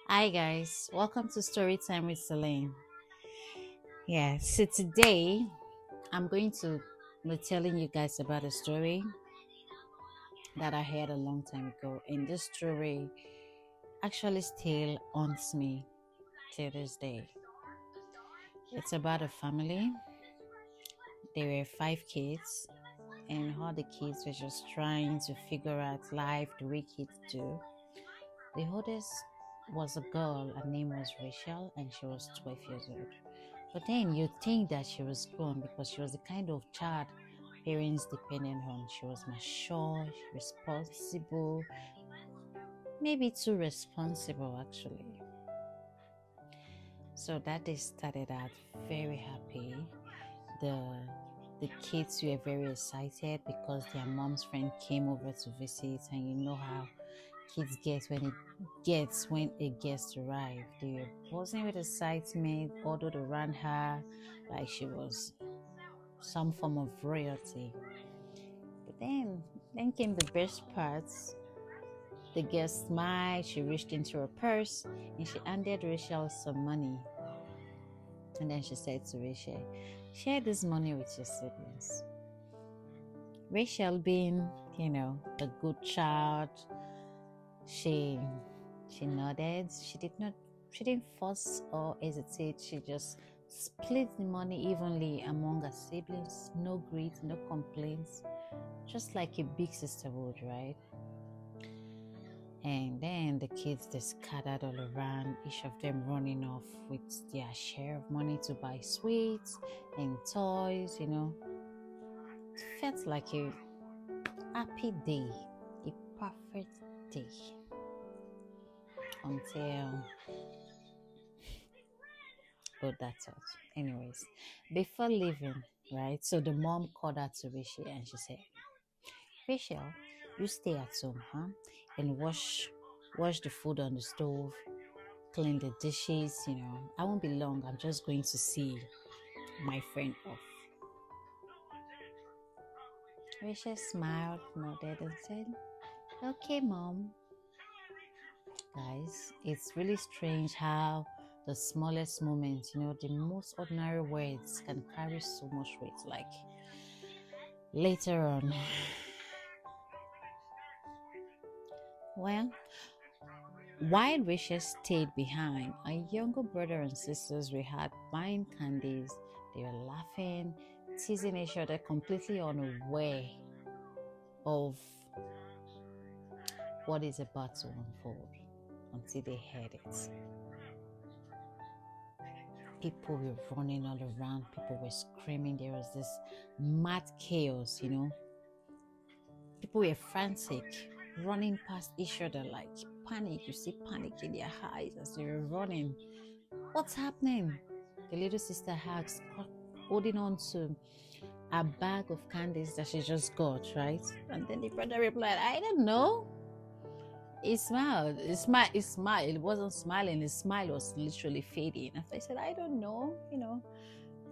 Hi guys, welcome to Story Time with Celine. Yeah, so today I'm going to be telling you guys about a story that I heard a long time ago, and this story actually still haunts me till this day. It's about a family. There were five kids, and all the kids were just trying to figure out life the way kids do. The oldest was a girl. Her name was Rachael, and she was 12 years old. But then you'd think that she was grown because she was the kind of child parents depended on. She was mature, responsible, maybe too responsible actually. So that day started out very happy. The the kids were very excited because their mom's friend came over to visit, and you know how kids get when a guest arrived. They were buzzing with excitement, although around her like she was some form of royalty. But then came the best parts. The guest smiled, she reached into her purse and she handed Rachel some money. And then she said to Rachel, share this money with your siblings. Rachel being, a good child, she she nodded. She didn't fuss or hesitate. She just split the money evenly among her siblings. No greed, no complaints. Just like a big sister would, right? And then the kids they scattered all around, each of them running off with their share of money to buy sweets and toys. It felt like a happy day, a perfect day until that's all. Anyways, before leaving, right? So the mom called her to Rachel and she said, Rachel, you stay at home, huh? And wash the food on the stove, clean the dishes. I won't be long. I'm just going to see my friend off. Rachel smiled, nodded, and said, okay, mom. Guys, it's really strange how the smallest moments, the most ordinary words can carry so much weight. Like later on, well, while Rachel stayed behind, our younger brother and sisters we had buying candies. They were laughing, teasing each other, completely unaware of what is about to unfold until they heard it. People were running all around, people were screaming. There was this mad chaos. People were frantic, running past each other like panic. You see panic in their eyes as they were running. What's happening? The little sister asked, holding on to a bag of candies that she just got, right? And then the brother replied, I don't know. He smiled. He smiled. It wasn't smiling. His smile was literally fading. And I said, I don't know.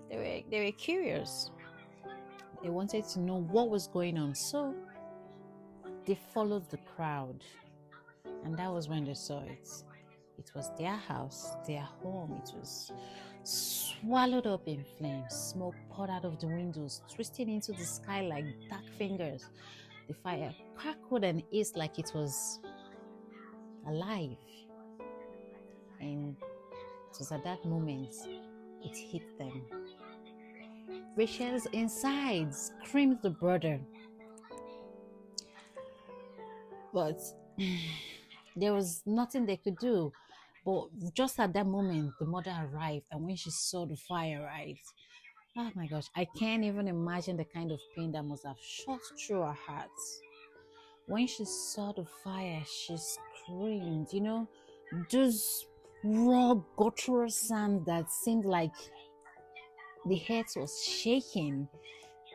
They were curious. They wanted to know what was going on. So they followed the crowd. And that was when they saw it. It was their house, their home. It was swallowed up in flames. Smoke poured out of the windows, twisting into the sky like dark fingers. The fire crackled and hissed like it was alive. And it was at that moment it hit them. Rachel's insides screamed the brother. But there was nothing they could do. But just at that moment, the mother arrived, and when she saw the fire, right? Oh my gosh, I can't even imagine the kind of pain that must have shot through her heart. When she saw the fire, she screamed, those raw, guttural sounds that seemed like the earth was shaking.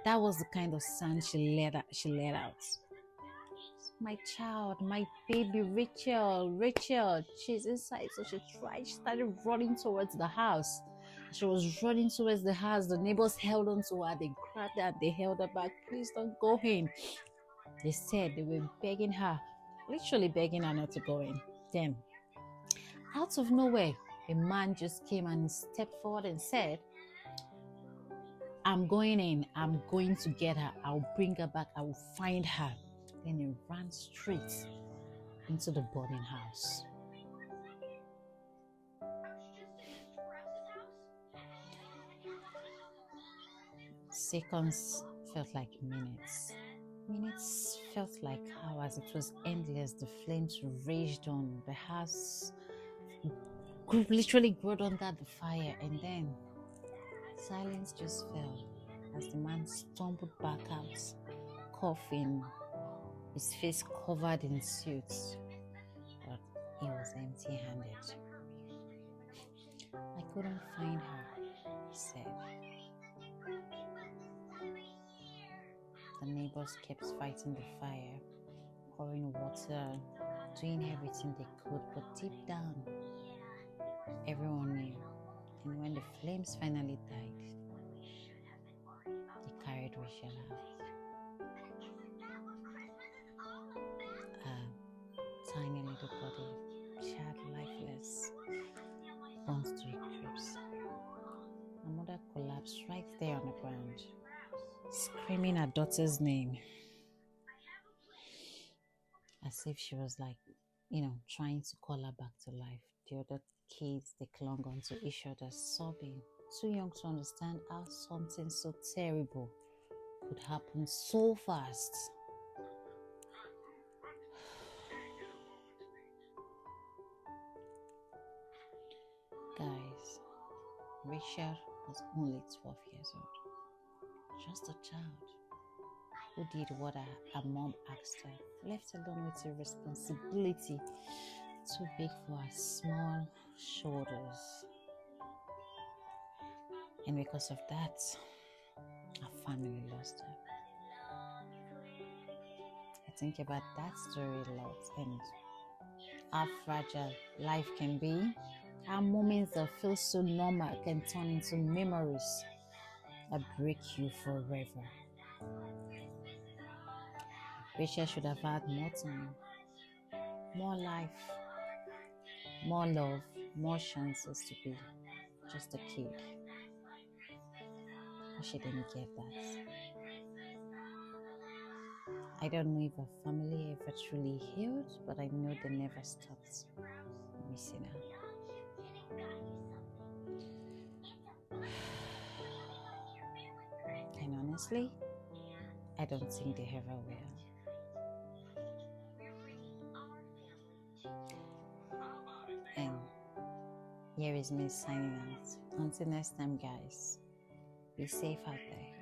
That was the kind of sound she let out. My child, my baby, Rachael, she's inside. So she started running towards the house. She was running towards the house. The neighbors held on to her. They grabbed her and they held her back. Please don't go in. They said they were begging her, literally begging her not to go in. Then, out of nowhere, a man just came and stepped forward and said, I'm going in, I'm going to get her, I'll bring her back, I will find her. Then he ran straight into the burning house. Seconds felt like minutes. Minutes felt like hours. It was endless. The flames raged on. The house literally growed under the fire, and then silence just fell as the man stumbled back out, coughing, his face covered in soot, but he was empty-handed. I couldn't find her, he said. The neighbors kept fighting the fire, pouring water, doing everything they could, but deep down, everyone knew. And when the flames finally died, they carried Rachael out. A tiny little body, charred, lifeless, burnt to a crisp. Her mother collapsed right there on the ground, screaming her daughter's name, as if she was like, trying to call her back to life. The other kids, they clung onto each other, sobbing, too young to understand how something so terrible could happen so fast. Guys, Rachael was only 12 years old, just a child who did what her mom asked her, left alone with a responsibility too big for her small shoulders. And because of that, her family lost her. I think about that story a lot and how fragile life can be, how moments that feel so normal can turn into memories that break you forever. Rachael should have had more time, more life, more love, more chances to be just a kid. But she didn't get that. I don't know if her family ever truly healed, but I know they never stopped missing her. And honestly, I don't think they ever will. And here is me signing out. Until next time, guys, be safe out there.